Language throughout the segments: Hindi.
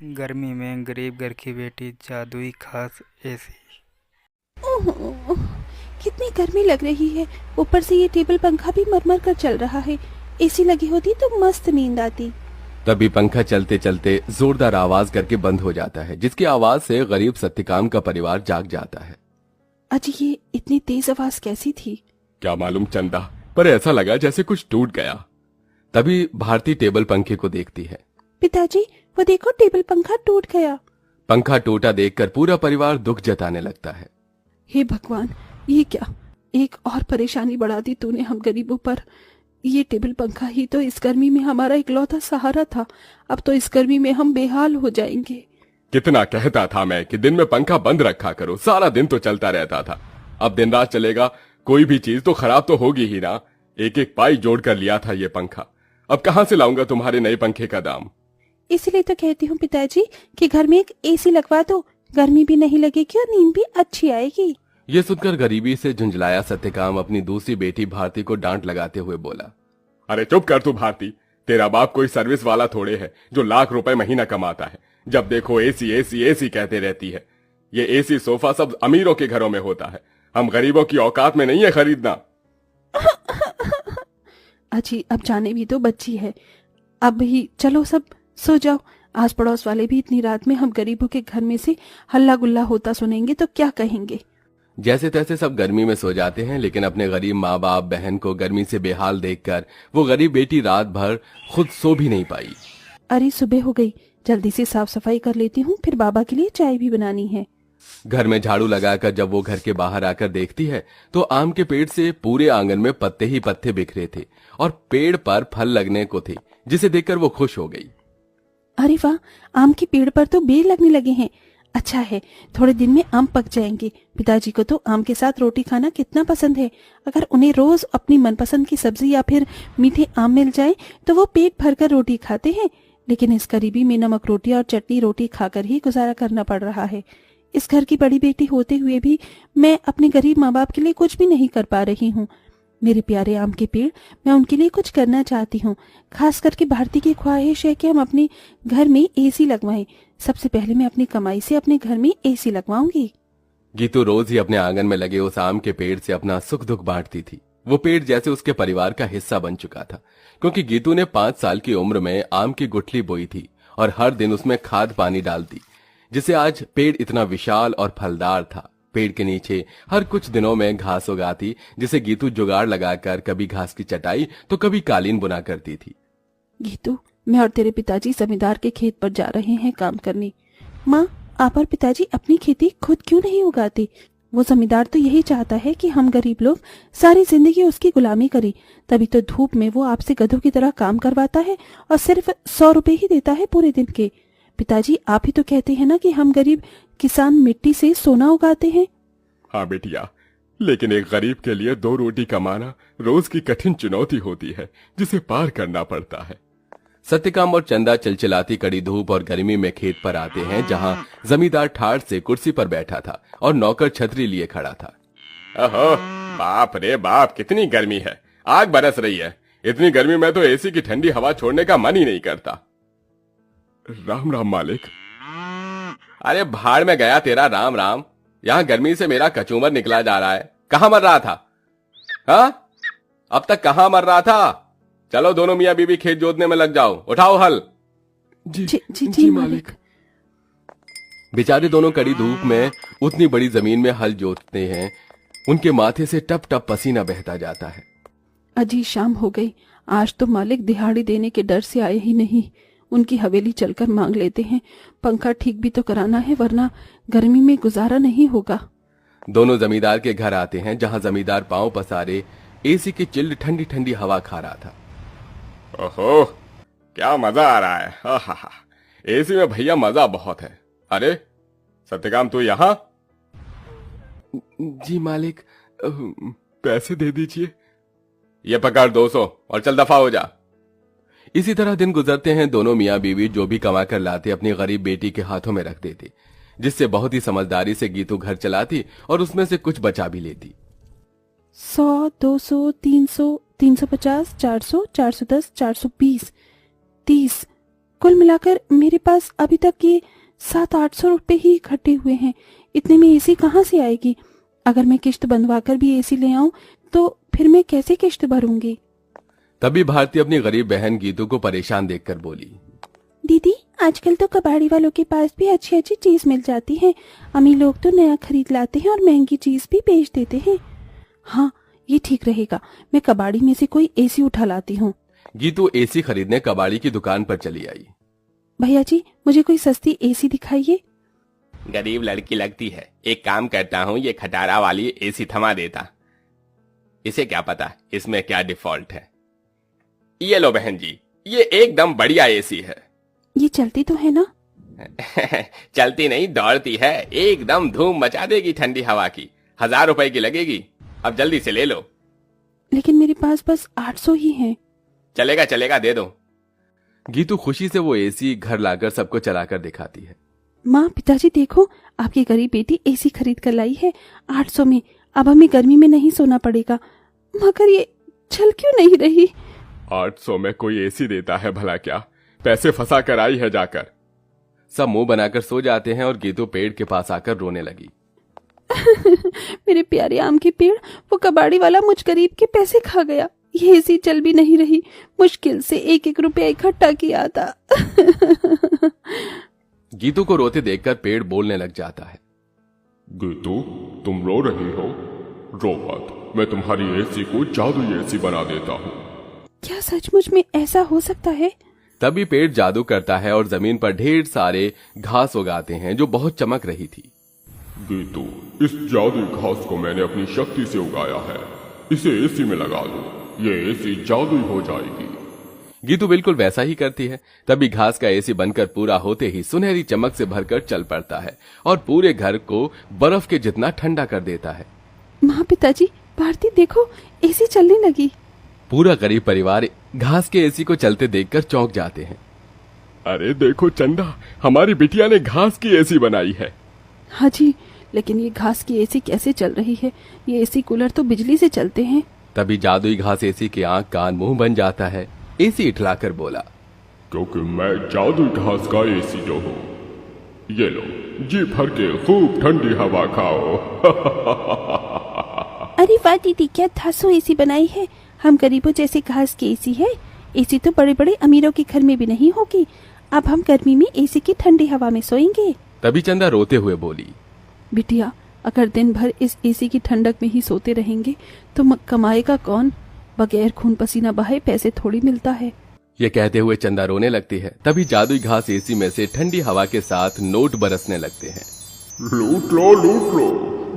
गर्मी में गरीब घर की बेटी जादुई खास एसी। ओह, कितनी गर्मी लग रही है। ऊपर से ये टेबल पंखा भी मरमर कर चल रहा है। एसी लगी होती तो मस्त नींद आती। तभी पंखा चलते चलते जोरदार आवाज करके बंद हो जाता है, जिसकी आवाज से गरीब सत्यकाम का परिवार जाग जाता है। अजी, ये इतनी तेज आवाज कैसी थी? क्या मालूम चंदा, पर ऐसा लगा जैसे कुछ टूट गया। तभी भारती टेबल पंखे को देखती है। पिताजी, वो देखो टेबल पंखा टूट गया। पंखा टूटा देखकर पूरा परिवार दुख जताने लगता है। हे भगवान, ये क्या, एक और परेशानी बढ़ा दी तूने हम गरीबों पर। ये टेबल पंखा ही तो इस गर्मी में हमारा इकलौता सहारा था। अब तो इस गर्मी में हम बेहाल हो जाएंगे। कितना कहता था मैं कि दिन में पंखा बंद रखा करो, सारा दिन तो चलता रहता था। अब दिन रात चलेगा, कोई भी चीज तो खराब तो होगी ही ना। एक एक पाई जोड़ कर लिया था ये पंखा, अब कहां से लाऊंगा तुम्हारे नए पंखे का दाम। इसीलिए तो कहती हूँ पिताजी कि घर में एक एसी लगवा दो। गर्मी भी नहीं लगेगी और नींद भी अच्छी आएगी। ये सुनकर गरीबी से झुंझलाया सत्यकाम अपनी दूसरी बेटी भारती को डांट लगाते हुए बोला, अरे चुप कर तू भारती, तेरा बाप कोई सर्विस वाला थोड़े है जो लाख रुपए महीना कमाता है। जब देखो एसी एसी एसी कहते रहती है। ये एसी सोफा सब अमीरों के घरों में होता है, हम गरीबों की औकात में नहीं है खरीदना। अजी, अब जाने भी तो बच्ची है। अब ही चलो सब सो जाओ। आस पड़ोस वाले भी इतनी रात में हम गरीबों के घर में से हल्ला गुल्ला होता सुनेंगे तो क्या कहेंगे। जैसे तैसे सब गर्मी में सो जाते हैं, लेकिन अपने गरीब माँ बाप बहन को गर्मी से बेहाल देखकर वो गरीब बेटी रात भर खुद सो भी नहीं पाई। अरे, सुबह हो गई, जल्दी से साफ सफाई कर लेती हूँ, फिर बाबा के लिए चाय भी बनानी है। घर में झाड़ू लगाकर जब वो घर के बाहर आकर देखती है तो आम के पेड़ से पूरे आंगन में पत्ते ही पत्ते बिखरे थे और पेड़ पर फल लगने को थे, जिसे देखकर वो खुश हो गई। अरे वाह, आम के पेड़ पर तो बेर लगने लगे हैं। अच्छा है, थोड़े दिन में आम पक जाएंगे। पिताजी को तो आम के साथ रोटी खाना कितना पसंद है। अगर उन्हें रोज अपनी मनपसंद की सब्जी या फिर मीठे आम मिल जाए तो वो पेट भरकर रोटी खाते हैं। लेकिन इस गरीबी में नमक रोटी और चटनी रोटी खाकर ही गुजारा करना पड़ रहा है। इस घर की बड़ी बेटी होते हुए भी मैं अपने गरीब माँ बाप के लिए कुछ भी नहीं कर पा रही हूँ। मेरे प्यारे आम के पेड़, मैं उनके लिए कुछ करना चाहती हूँ। खास करके भारती की ख्वाहिश है कि हम अपने घर में एसी लगवाएं। सबसे पहले मैं अपनी कमाई से अपने घर में एसी लगवाऊंगी। गीतू रोज ही अपने आंगन में लगे उस आम के पेड़ से अपना सुख दुख बांटती थी। वो पेड़ जैसे उसके परिवार का हिस्सा बन चुका था, क्योंकि गीतू ने 5 साल की उम्र में आम की गुठली बोई थी और हर दिन उसमें खाद पानी डालती, जिससे आज पेड़ इतना विशाल और फलदार था। पेड़ के नीचे हर कुछ दिनों में घास उगाती, जिसे गीतू जुगाड़ लगाकर कभी घास की चटाई तो कभी कालीन बुना करती थी। गीतू, मैं और तेरे पिताजी जमींदार के खेत पर जा रहे हैं काम करने। माँ, आप और पिताजी अपनी खेती खुद क्यों नहीं उगाते? वो जमींदार तो यही चाहता है कि हम गरीब लोग सारी जिंदगी उसकी गुलामी करें। तभी तो धूप में वो आपसे गधों की तरह काम करवाता है और सिर्फ 100 रुपए ही देता है पूरे दिन के। पिताजी, आप ही तो कहते हैं ना कि हम गरीब किसान मिट्टी से सोना उगाते हैं। हाँ बेटिया, लेकिन एक गरीब के लिए 2 रोटी कमाना रोज की कठिन चुनौती होती है, जिसे पार करना पड़ता है। सत्यकाम और चंदा चिलचिलाती कड़ी धूप और गर्मी में खेत पर आते हैं, जहां जमींदार ठाठ से कुर्सी पर बैठा था और नौकर छतरी लिए खड़ा था। ओहो, बाप रे बाप, कितनी गर्मी है, आग बरस रही है। इतनी गर्मी में तो एसी की ठंडी हवा छोड़ने का मन ही नहीं करता। राम राम मालिक। अरे भाड़ में गया तेरा राम राम, यहाँ गर्मी से मेरा कचूमर निकला जा रहा है। कहाँ मर रहा था? हाँ, अब तक कहाँ मर रहा था? चलो दोनों मियाँ बीवी खेत जोतने में लग जाओ, उठाओ हल। जी मालिक। बेचारे दोनों कड़ी धूप में उतनी बड़ी जमीन में हल जोतते हैं, उनके माथे से टप टप पसीना बहता जाता है। अजी, शाम हो गई। आज तो मालिक दिहाड़ी देने के डर से आए ही नहीं। उनकी हवेली चलकर मांग लेते हैं। पंखा ठीक भी तो कराना है, वरना गर्मी में गुजारा नहीं होगा। दोनों जमींदार के घर आते हैं, जहां जमींदार पांव पसारे एसी की चिल्ड ठंडी ठंडी हवा खा रहा था। ओहो, क्या मजा आ रहा है। हा, एसी में भैया मजा बहुत है। अरे सत्यकाम, तू यहाँ? जी मालिक, पैसे दे दीजिए। ये पकड़ 200 और चल दफा हो जा। इसी तरह दिन गुजरते हैं। दोनों मियाँ बीवी जो भी कमा कर लाते अपनी गरीब बेटी के हाथों में रख देते, जिससे बहुत ही समझदारी से गीतू घर चलाती और उसमें से कुछ बचा भी लेती। 100, 200, 300, 350, 400, 410, 420, 30, कुल मिलाकर मेरे पास अभी तक ये 700-800 रुपए ही इकट्ठे हुए हैं। इतने में एसी कहाँ से आएगी? अगर मैं किश्त बंधवाकर भी एसी ले आऊं तो फिर मैं कैसे किश्त भरूंगी? तभी भारती अपनी गरीब बहन गीतू को परेशान देखकर बोली, दीदी, आजकल तो कबाड़ी वालों के पास भी अच्छी अच्छी चीज मिल जाती है। अमीर लोग तो नया खरीद लाते हैं और महंगी चीज भी बेच देते हैं। हाँ, ये ठीक रहेगा। मैं कबाड़ी में से कोई एसी उठा लाती हूँ। गीतू एसी खरीदने कबाड़ी की दुकान पर चली आई। भैया जी, मुझे कोई सस्ती एसी दिखाइए। गरीब लड़की लगती है, एक काम करता हूँ, ये खटारा वाली एसी थमा देता। इसे क्या पता इसमें क्या डिफॉल्ट है। ये लो बहन जी, ये एकदम बढ़िया एसी है। ये चलती तो है ना? चलती नहीं, दौड़ती है। एकदम धूम मचा देगी ठंडी हवा की। 1000 रुपए की लगेगी। अब जल्दी से ले लो। लेकिन मेरे पास बस 800 ही हैं। चलेगा चलेगा, दे दो। गीतू खुशी से वो एसी घर लाकर सबको चलाकर दिखाती है। माँ, पिताजी देखो, आपकी गरीब बेटी एसी खरीद कर लाई है 800 में। अब हमें गर्मी में नहीं सोना पड़ेगा। मगर ये चल क्यों नहीं रही? 800 में कोई एसी देता है भला क्या? पैसे फंसा कर आई है जाकर। सब मुंह बनाकर सो जाते हैं और गीतू पेड़ के पास आकर रोने लगी। मेरे प्यारे आम के पेड़, वो कबाड़ी वाला मुझ गरीब के पैसे खा गया। ये एसी चल भी नहीं रही। मुश्किल से 1-1 रुपया इकट्ठा किया था। गीतू को रोते देखकर पेड़ बोलने लग जाता है। गीतू, तुम रो रही हो? रो मत, मैं तुम्हारी एसी को जादुई एसी बना देता हूँ। क्या सचमुच में ऐसा हो सकता है? तभी पेड़ जादू करता है और जमीन पर ढेर सारे घास उगाते हैं जो बहुत चमक रही थी। गीतू, इस जादुई घास को मैंने अपनी शक्ति से उगाया है। इसे एसी में लगा दो, ये एसी जादुई हो जाएगी। गीतू बिल्कुल वैसा ही करती है। तभी घास का एसी बनकर पूरा होते ही सुनहरी चमक से भरकर चल पड़ता है और पूरे घर को बर्फ के जितना ठंडा कर देता है। माँ, पिताजी, भारती देखो, एसी चलने लगी। पूरा गरीब परिवार घास के एसी को चलते देखकर चौंक जाते हैं। अरे देखो चंदा, हमारी बिटिया ने घास की एसी बनाई है। हाँ जी, लेकिन ये घास की एसी कैसे चल रही है? ये एसी कूलर तो बिजली से चलते हैं। तभी जादुई घास एसी के आंख कान मुंह बन जाता है। एसी इठलाकर बोला, क्योंकि मैं जादुई घास का एसी जो हूँ। ये लो, जी भर के खूब ठंडी हवा खाओ। अरे वाह दीदी, क्या धांसू एसी बनाई है। हम गरीबों जैसे घास की एसी है। एसी तो बड़े बड़े अमीरों के घर में भी नहीं होगी। अब हम गर्मी में एसी की ठंडी हवा में सोएंगे। तभी चंदा रोते हुए बोली, बिटिया, अगर दिन भर इस एसी की ठंडक में ही सोते रहेंगे तो कमाएगा कौन? बगैर खून पसीना बहाए पैसे थोड़ी मिलता है। ये कहते हुए चंदा रोने लगती है। तभी जादुई घास एसी में से ठंडी हवा के साथ नोट बरसने लगते हैं। लूट लो,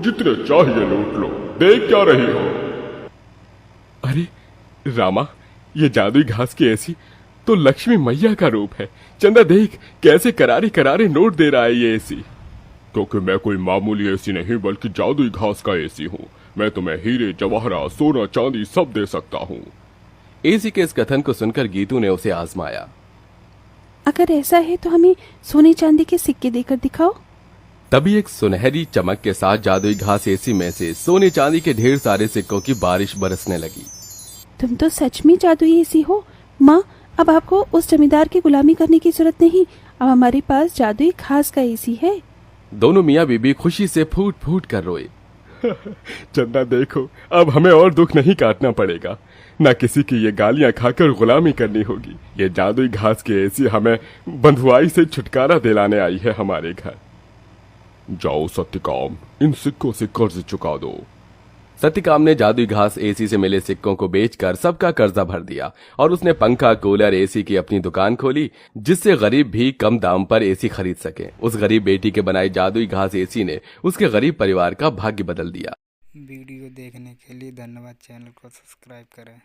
जितने चाहिए लूट लो। देख क्या रही हो? अरे रामा, ये जादुई घास की एसी तो लक्ष्मी मैया का रूप है। चंदा देख, कैसे करारे करारे नोट दे रहा है ये एसी। क्योंकि मैं कोई मामूली एसी नहीं बल्कि जादुई घास का एसी हूँ। मैं तुम्हें हीरे जवाहरात सोना चांदी सब दे सकता हूँ। एसी के इस कथन को सुनकर गीतू ने उसे आजमाया। अगर ऐसा है तो हमें सोने चांदी के सिक्के देकर दिखाओ। तभी एक सुनहरी चमक के साथ जादुई घास एसी में से सोने चांदी के ढेर सारे सिक्कों की बारिश बरसने लगी। तुम तो सच में जादुई एसी हो। माँ, अब आपको उस जमींदार की गुलामी करने की जरूरत नहीं। अब हमारे पास जादुई घास का एसी है। दोनों मियाँ बीबी खुशी से फूट फूट कर रोए। चंदा देखो, अब हमें और दुख नहीं काटना पड़ेगा। न किसी की ये गालियां खाकर गुलामी करनी होगी। ये जादुई घास की एसी हमें बंधुआई से छुटकारा दिलाने आई है हमारे घर। जाओ सत्यकाम, इन सिक्कों से कर्ज चुका दो। सत्यकाम ने जादुई घास एसी से मिले सिक्कों को बेचकर सबका कर्जा भर दिया और उसने पंखा, कूलर, एसी की अपनी दुकान खोली, जिससे गरीब भी कम दाम पर एसी खरीद सके। उस गरीब बेटी के बनाई जादुई घास एसी ने उसके गरीब परिवार का भाग्य बदल दिया। वीडियो देखने के लिए धन्यवाद। चैनल को सब्सक्राइब करें।